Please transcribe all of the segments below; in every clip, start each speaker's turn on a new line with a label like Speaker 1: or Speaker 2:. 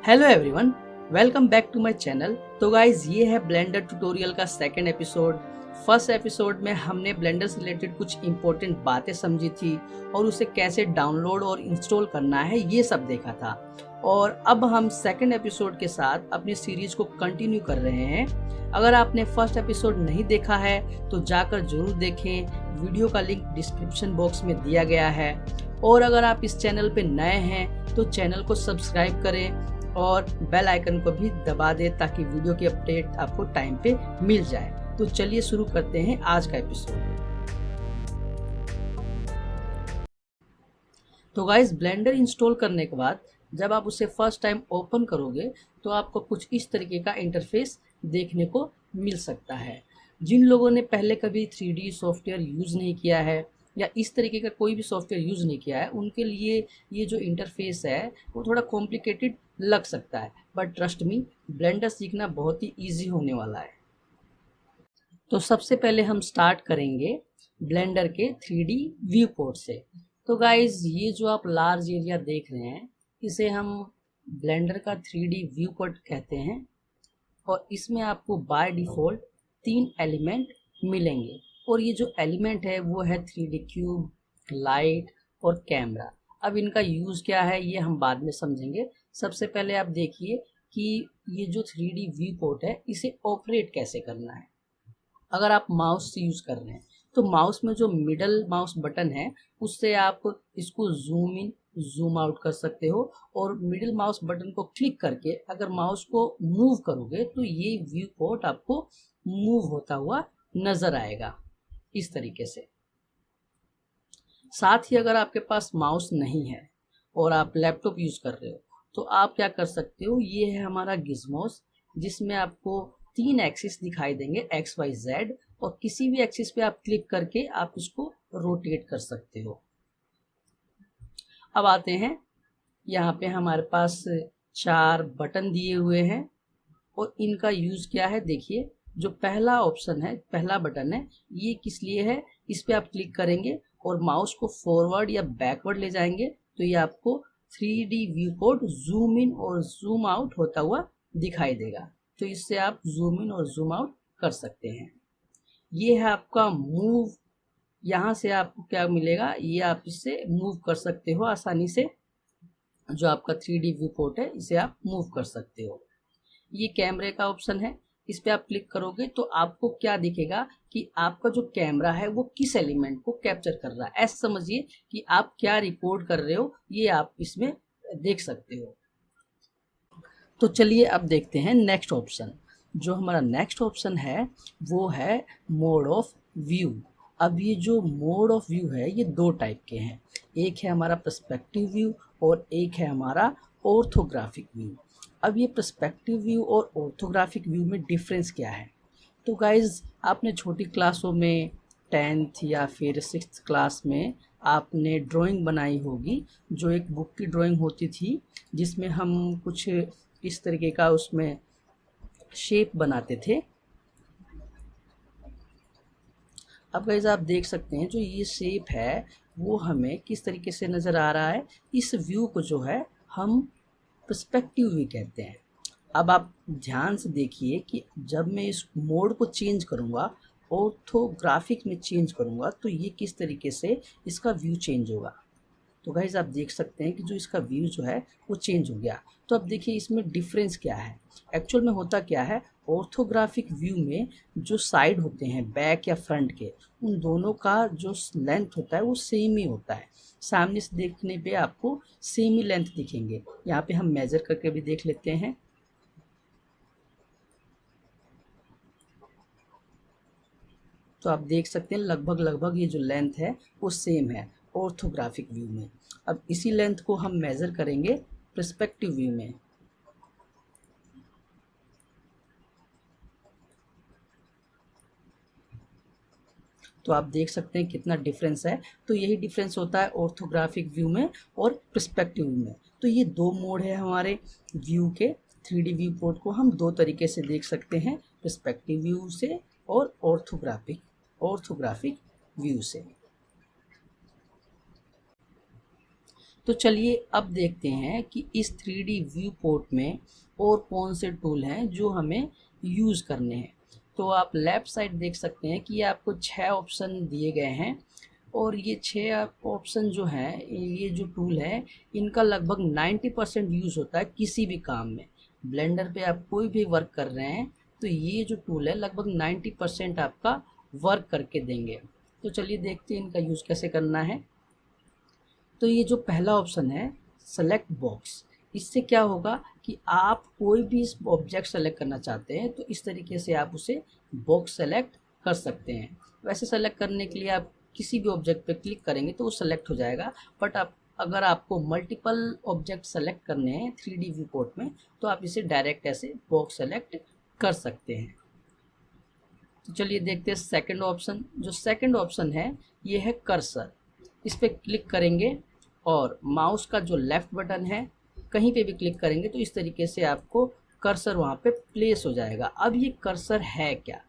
Speaker 1: Hello everyone, welcome back to my channel. तो guys ये है ब्लेंडर ट्यूटोरियल का सेकंड एपिसोड। फर्स्ट एपिसोड में हमने ब्लेंडर से रिलेटेड कुछ इंपॉर्टेंट बातें समझी थी और उसे कैसे डाउनलोड और इंस्टॉल करना है ये सब देखा था। और अब हम सेकंड एपिसोड के साथ अपनी सीरीज को कंटिन्यू कर रहे हैं। अगर आपने फर्स्ट एपिसोड नहीं देखा है तो जाकर जरूर देखें, वीडियो का लिंक डिस्क्रिप्शन बॉक्स में दिया गया है। और अगर आप इस चैनल पे नए हैं तो चैनल को सब्सक्राइब करें और बेल आइकन को भी दबा दें ताकि वीडियो की अपडेट आपको टाइम पे मिल जाए। तो चलिए शुरू करते हैं आज का एपिसोड। तो गाइस, ब्लेंडर इंस्टॉल करने के बाद जब आप उसे फर्स्ट टाइम ओपन करोगे तो आपको कुछ इस तरीके का इंटरफेस देखने को मिल सकता है। जिन लोगों ने पहले कभी 3D सॉफ्टवेयर यूज़ नहीं किया है या इस तरीके का कोई भी सॉफ्टवेयर यूज़ नहीं किया है, उनके लिए ये जो इंटरफेस है वो थोड़ा कॉम्प्लिकेटेड लग सकता है, बट ट्रस्ट मी, ब्लेंडर सीखना बहुत ही ईजी होने वाला है। तो सबसे पहले हम स्टार्ट करेंगे ब्लेंडर के 3D व्यू पोर्ट से। तो गाइज, ये जो आप लार्ज एरिया देख रहे हैं इसे हम ब्लेंडर का 3D व्यू पोर्ट कहते हैं और इसमें आपको बाय डिफ़ॉल्ट 3 एलिमेंट मिलेंगे। और ये जो एलिमेंट है वो है 3D क्यूब, लाइट और कैमरा। अब इनका यूज़ क्या है ये हम बाद में समझेंगे। सबसे पहले आप देखिए कि ये जो 3D व्यू पोर्ट है इसे ऑपरेट कैसे करना है। अगर आप माउस से यूज़ कर रहे हैं तो माउस में जो मिडल माउस बटन है उससे आप इसको जूम इन जूम आउट कर सकते हो। और मिडिल माउस बटन को क्लिक करके अगर माउस को मूव करोगे तो ये व्यू पोर्ट आपको मूव होता हुआ नज़र आएगा इस तरीके से। साथ ही अगर आपके पास माउस नहीं है और आप लैपटॉप यूज़ कर रहे हो तो आप क्या कर सकते हो, ये है हमारा गिज़मोस जिसमें आपको 3 एक्सिस दिखाई देंगे, एक्स वाई जेड, और किसी भी एक्सिस पे आप क्लिक करके आप इसको रोटेट कर सकते हो। अब आते हैं, यहाँ पे हमारे पास 4 बटन दिए हुए हैं और इनका यूज़ क्या है। देखिए, जो पहला ऑप्शन है, पहला बटन है, ये किस लिए है, इस पे आप क्लिक करेंगे और माउस को फॉरवर्ड या बैकवर्ड ले जाएंगे तो ये आपको 3D view port zoom in और जूम आउट होता हुआ दिखाई देगा। तो इससे आप जूम इन और जूम आउट कर सकते हैं। ये है आपका मूव। यहाँ से आपको क्या मिलेगा, ये आप इससे मूव कर सकते हो आसानी से। जो आपका 3D व्यू पोर्ट है इसे आप मूव कर सकते हो। ये कैमरे का ऑप्शन है, इस पे आप क्लिक करोगे तो आपको क्या दिखेगा कि आपका जो कैमरा है वो किस एलिमेंट को कैप्चर कर रहा है। ऐसा समझिए कि आप क्या रिकॉर्ड कर रहे हो ये आप इसमें देख सकते हो। तो चलिए अब देखते हैं नेक्स्ट ऑप्शन। जो हमारा नेक्स्ट ऑप्शन है वो है मोड ऑफ व्यू। अब ये जो मोड ऑफ व्यू है ये 2 टाइप के हैं। एक है हमारा पर्सपेक्टिव व्यू और एक है हमारा ऑर्थोग्राफिक व्यू। अब ये पर्सपेक्टिव व्यू और ऑर्थोग्राफिक व्यू में डिफरेंस क्या है। तो गाइज, आपने छोटी क्लासों में 10th या फिर 6th क्लास में आपने ड्राइंग बनाई होगी, जो एक बुक की ड्राइंग होती थी जिसमें हम कुछ इस तरीके का उसमें शेप बनाते थे। अब गाइस, आप देख सकते हैं जो ये शेप है वो हमें किस तरीके से नज़र आ रहा है। इस व्यू को जो है हम पर्सपेक्टिव व्यू कहते हैं। अब आप ध्यान से देखिए कि जब मैं इस मोड को चेंज करूँगा, ऑर्थोग्राफिक में चेंज करूँगा, तो ये किस तरीके से इसका व्यू चेंज होगा। तो गाइज, आप देख सकते हैं कि जो इसका व्यू जो है वो चेंज हो गया। तो अब देखिए इसमें डिफरेंस क्या है। एक्चुअल में होता क्या है, ऑर्थोग्राफिक व्यू में जो साइड होते हैं बैक या फ्रंट के, उन दोनों का जो लेंथ होता है वो सेम ही होता है। सामने से देखने पे आपको सेम ही लेंथ दिखेंगे। यहाँ पे हम मेजर करके भी देख लेते हैं। तो आप देख सकते हैं लगभग लगभग ये जो लेंथ है वो सेम है ऑर्थोग्राफिक व्यू में। अब इसी लेंथ को हम मेज़र करेंगे पर्सपेक्टिव व्यू में। तो आप देख सकते हैं कितना डिफरेंस है। तो यही डिफरेंस होता है ऑर्थोग्राफिक व्यू में और पर्सपेक्टिव व्यू में। तो ये 2 मोड है हमारे व्यू के। 3D व्यू पोर्ट को हम 2 तरीके से देख सकते हैं, पर्सपेक्टिव व्यू से और ऑर्थोग्राफिक व्यू से। तो चलिए अब देखते हैं कि इस 3D व्यू पोर्ट में और कौन से टूल हैं जो हमें यूज़ करने हैं। तो आप लेफ़्ट साइड देख सकते हैं कि ये आपको 6 ऑप्शन दिए गए हैं और ये 6 ऑप्शन जो हैं, ये जो टूल है इनका लगभग 90% यूज़ होता है किसी भी काम में। ब्लेंडर पे आप कोई भी वर्क कर रहे हैं तो ये जो टूल है लगभग 90% आपका वर्क करके देंगे। तो चलिए देखते हैं इनका यूज़ कैसे करना है। तो ये जो पहला ऑप्शन है सेलेक्ट बॉक्स, इससे क्या होगा कि आप कोई भी ऑब्जेक्ट सेलेक्ट करना चाहते हैं तो इस तरीके से आप उसे बॉक्स सेलेक्ट कर सकते हैं। वैसे सेलेक्ट करने के लिए आप किसी भी ऑब्जेक्ट पे क्लिक करेंगे तो वो सेलेक्ट हो जाएगा, बट आप अगर आपको मल्टीपल ऑब्जेक्ट सेलेक्ट करने हैं 3D व्यू पोर्ट में तो आप इसे डायरेक्ट ऐसे बॉक्स सेलेक्ट कर सकते हैं। तो चलिए देखते हैं सेकंड ऑप्शन। जो सेकंड ऑप्शन है ये है कर्सर, इस पर क्लिक करेंगे और माउस का जो लेफ़्ट बटन है कहीं पे भी क्लिक करेंगे तो इस तरीके से आपको कर्सर वहाँ पे प्लेस हो जाएगा। अब ये कर्सर है क्या?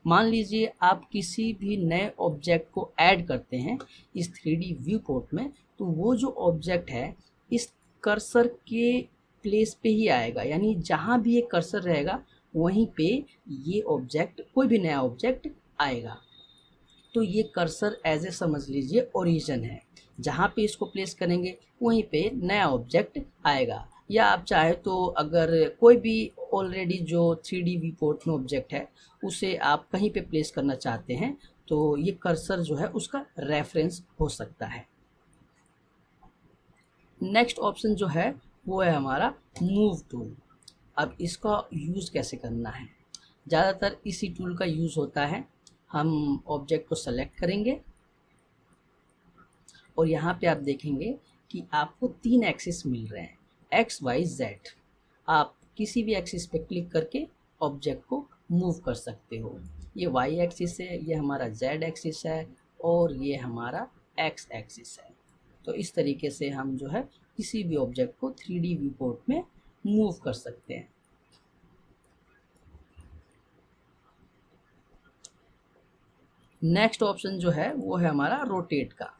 Speaker 1: मान लीजिए आप किसी भी नए ऑब्जेक्ट को ऐड करते हैं इस 3D व्यू पोर्ट में, तो वो जो ऑब्जेक्ट है इस कर्सर के प्लेस पे ही आएगा, यानी जहाँ भी ये कर्सर रहेगा वहीं पे ये ऑब्जेक्ट, कोई भी नया ऑब्जेक्ट आएगा। तो ये कर्सर एज ए समझ लीजिए ओरिजिन है, जहाँ पे इसको प्लेस करेंगे वहीं पे नया ऑब्जेक्ट आएगा। या आप चाहे तो अगर कोई भी ऑलरेडी जो 3D व्यू पोर्ट में ऑब्जेक्ट है उसे आप कहीं पे प्लेस करना चाहते हैं तो ये कर्सर जो है उसका रेफरेंस हो सकता है। नेक्स्ट ऑप्शन जो है वो है हमारा मूव टूल। अब इसका यूज़ कैसे करना है? ज़्यादातर इसी टूल का यूज़ होता है। हम ऑब्जेक्ट को सेलेक्ट करेंगे और यहाँ पे आप देखेंगे कि आपको 3 एक्सिस मिल रहे हैं, एक्स वाई जेड। आप किसी भी एक्सिस पे क्लिक करके ऑब्जेक्ट को मूव कर सकते हो। ये वाई एक्सिस है, ये हमारा जेड एक्सिस है और ये हमारा एक्स एक्सिस है। तो इस तरीके से हम जो है किसी भी ऑब्जेक्ट को 3D व्यू पोर्ट में मूव कर सकते हैं। नेक्स्ट ऑप्शन जो है वो है हमारा रोटेट का।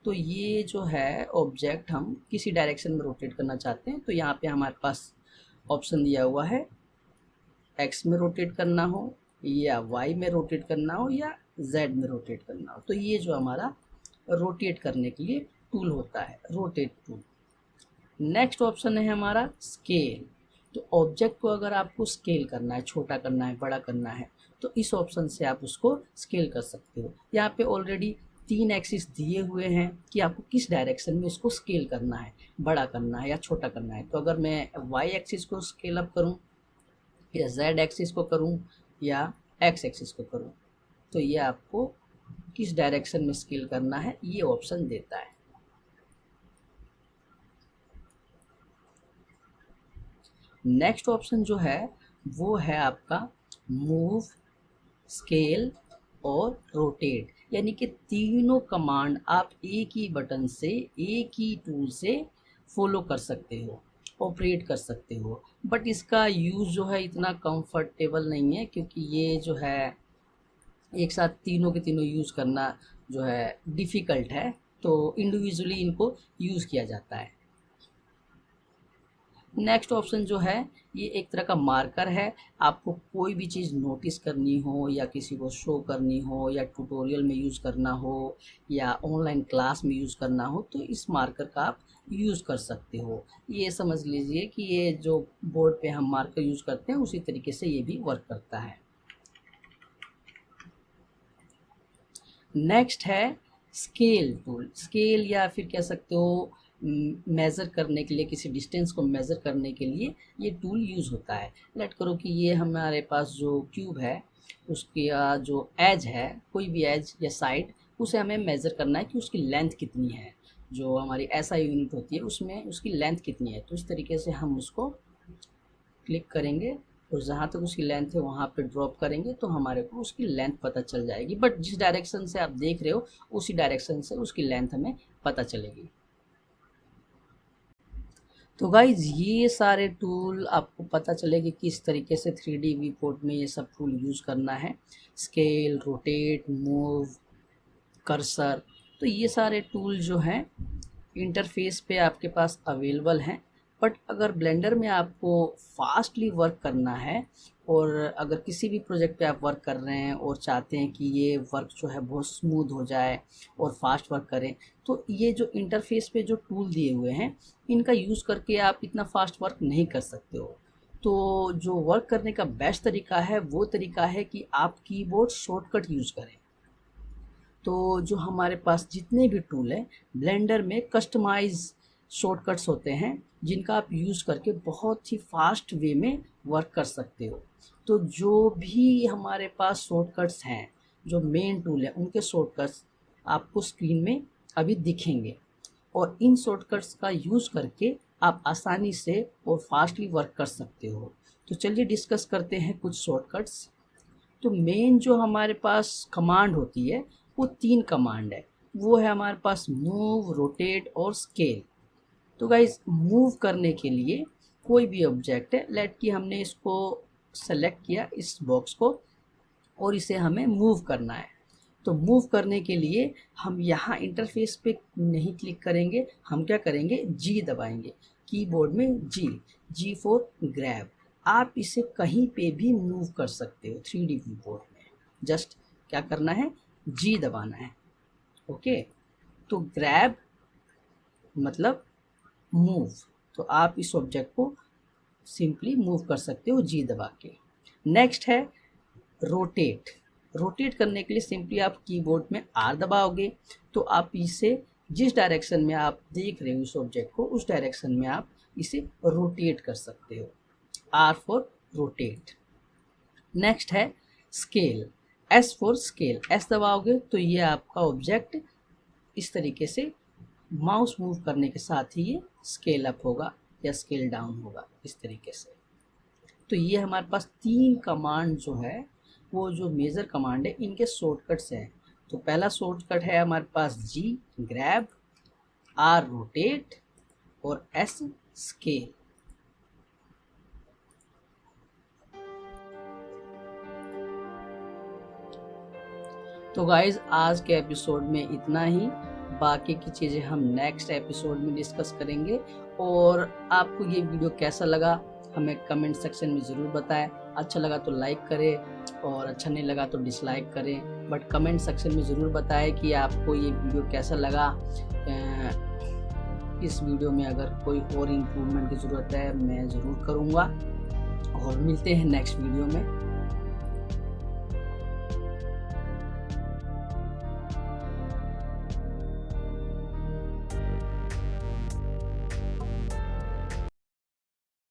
Speaker 1: तो ये जो है ऑब्जेक्ट हम किसी डायरेक्शन में रोटेट करना चाहते हैं तो यहाँ पे हमारे पास ऑप्शन दिया हुआ है, एक्स में रोटेट करना हो या वाई में रोटेट करना हो या जेड में रोटेट करना हो। तो ये जो हमारा रोटेट करने के लिए टूल होता है, रोटेट टूल। नेक्स्ट ऑप्शन है हमारा स्केल। तो ऑब्जेक्ट को अगर आपको स्केल करना है, छोटा करना है, बड़ा करना है, तो इस ऑप्शन से आप उसको स्केल कर सकते हो। यहाँ पे ऑलरेडी 3 एक्सिस दिए हुए हैं कि आपको किस डायरेक्शन में इसको स्केल करना है, बड़ा करना है या छोटा करना है। तो अगर मैं वाई एक्सिस को स्केल अप करूँ या जेड एक्सिस को करूँ या एक्स एक्सिस को करूँ, तो ये आपको किस डायरेक्शन में स्केल करना है ये ऑप्शन देता है। नेक्स्ट ऑप्शन जो है वो है आपका मूव, स्केल और रोटेट, यानी कि तीनों कमांड आप एक ही बटन से, एक ही टूल से फॉलो कर सकते हो, ऑपरेट कर सकते हो। बट इसका यूज़ जो है इतना कंफर्टेबल नहीं है क्योंकि ये जो है एक साथ तीनों के तीनों यूज़ करना जो है डिफ़िकल्ट है, तो इंडिविजुअली इनको यूज़ किया जाता है। नेक्स्ट ऑप्शन जो है ये एक तरह का मार्कर है। आपको कोई भी चीज़ नोटिस करनी हो या किसी को शो करनी हो या ट्यूटोरियल में यूज़ करना हो या ऑनलाइन क्लास में यूज़ करना हो तो इस मार्कर का आप यूज़ कर सकते हो। ये समझ लीजिए कि ये जो बोर्ड पे हम मार्कर यूज़ करते हैं उसी तरीके से ये भी वर्क करता है। नेक्स्ट है स्केल टूल। स्केल या फिर कह सकते हो मेज़र करने के लिए, किसी डिस्टेंस को मेज़र करने के लिए ये टूल यूज़ होता है। लेट करो कि ये हमारे पास जो क्यूब है उसकी जो एज है, कोई भी एज या साइड, उसे हमें मेज़र करना है कि उसकी लेंथ कितनी है। जो हमारी एसआई यूनिट होती है उसमें उसकी लेंथ कितनी है। तो इस तरीके से हम उसको क्लिक करेंगे और जहाँ तक उसकी लेंथ है वहाँ पे ड्रॉप करेंगे तो हमारे को उसकी लेंथ पता चल जाएगी। बट जिस डायरेक्शन से आप देख रहे हो उसी डायरेक्शन से उसकी लेंथ हमें पता चलेगी। तो गाइज ये सारे टूल आपको पता चलेगी किस तरीके से 3D व्यू पोर्ट में ये सब टूल यूज़ करना है। स्केल, रोटेट, मूव, कर्सर, तो ये सारे टूल जो हैं इंटरफेस पे आपके पास अवेलेबल हैं। बट अगर ब्लेंडर में आपको फास्टली वर्क करना है और अगर किसी भी प्रोजेक्ट पे आप वर्क कर रहे हैं और चाहते हैं कि ये वर्क जो है बहुत स्मूथ हो जाए और फास्ट वर्क करें, तो ये जो इंटरफेस पे जो टूल दिए हुए हैं इनका यूज़ करके आप इतना फास्ट वर्क नहीं कर सकते हो। तो जो वर्क करने का बेस्ट तरीका है वो तरीका है कि आप कीबोर्ड शॉर्टकट यूज़ करें। तो जो हमारे पास जितने भी टूल हैं ब्लेंडर में कस्टमाइज शॉर्टकट्स होते हैं जिनका आप यूज़ करके बहुत ही फास्ट वे में वर्क कर सकते हो। तो जो भी हमारे पास शॉर्टकट्स हैं, जो मेन टूल है उनके शॉर्टकट्स आपको स्क्रीन में अभी दिखेंगे और इन शॉर्टकट्स का यूज़ करके आप आसानी से और फास्टली वर्क कर सकते हो। तो चलिए डिस्कस करते हैं कुछ शॉर्टकट्स। तो मेन जो हमारे पास कमांड होती है वो 3 कमांड है। वो है हमारे पास मूव, रोटेट और स्केल। तो गाइज मूव करने के लिए कोई भी ऑब्जेक्ट है, लेट कि हमने इसको सेलेक्ट किया इस बॉक्स को और इसे हमें मूव करना है। तो मूव करने के लिए हम यहाँ इंटरफेस पे नहीं क्लिक करेंगे, हम क्या करेंगे, जी दबाएंगे कीबोर्ड में, जी फॉर ग्रैब। आप इसे कहीं पे भी मूव कर सकते हो 3D व्यू बोर्ड में। जस्ट क्या करना है, जी दबाना है। ओके, तो ग्रैब मतलब मूव, तो आप इस ऑब्जेक्ट को सिंपली मूव कर सकते हो जी दबा के। नेक्स्ट है रोटेट। रोटेट करने के लिए सिंपली आप कीबोर्ड में आर दबाओगे तो आप इसे जिस डायरेक्शन में आप देख रहे हो इस ऑब्जेक्ट को उस डायरेक्शन में आप इसे रोटेट कर सकते हो, आर फॉर रोटेट। नेक्स्ट है scale, S for scale. S दबाओगे तो ये आपका ऑब्जेक्ट इस तरीके से माउस मूव करने के साथ ही ये स्केल अप होगा या स्केल डाउन होगा इस तरीके से। तो ये हमारे पास 3 कमांड जो है वो जो मेजर कमांड है इनके शॉर्टकट्स हैं। तो पहला शॉर्टकट है हमारे पास जी ग्रैब, आर रोटेट और एस स्केल। तो गाइज आज के एपिसोड में इतना ही, बाकी की चीज़ें हम नेक्स्ट एपिसोड में डिस्कस करेंगे। और आपको ये वीडियो कैसा लगा हमें कमेंट सेक्शन में ज़रूर बताएं। अच्छा लगा तो लाइक करें और अच्छा नहीं लगा तो डिसलाइक करें, बट कमेंट सेक्शन में ज़रूर बताएं कि आपको ये वीडियो कैसा लगा। इस वीडियो में अगर कोई और इम्प्रूवमेंट की ज़रूरत है मैं ज़रूर करूँगा। और मिलते हैं नेक्स्ट वीडियो में।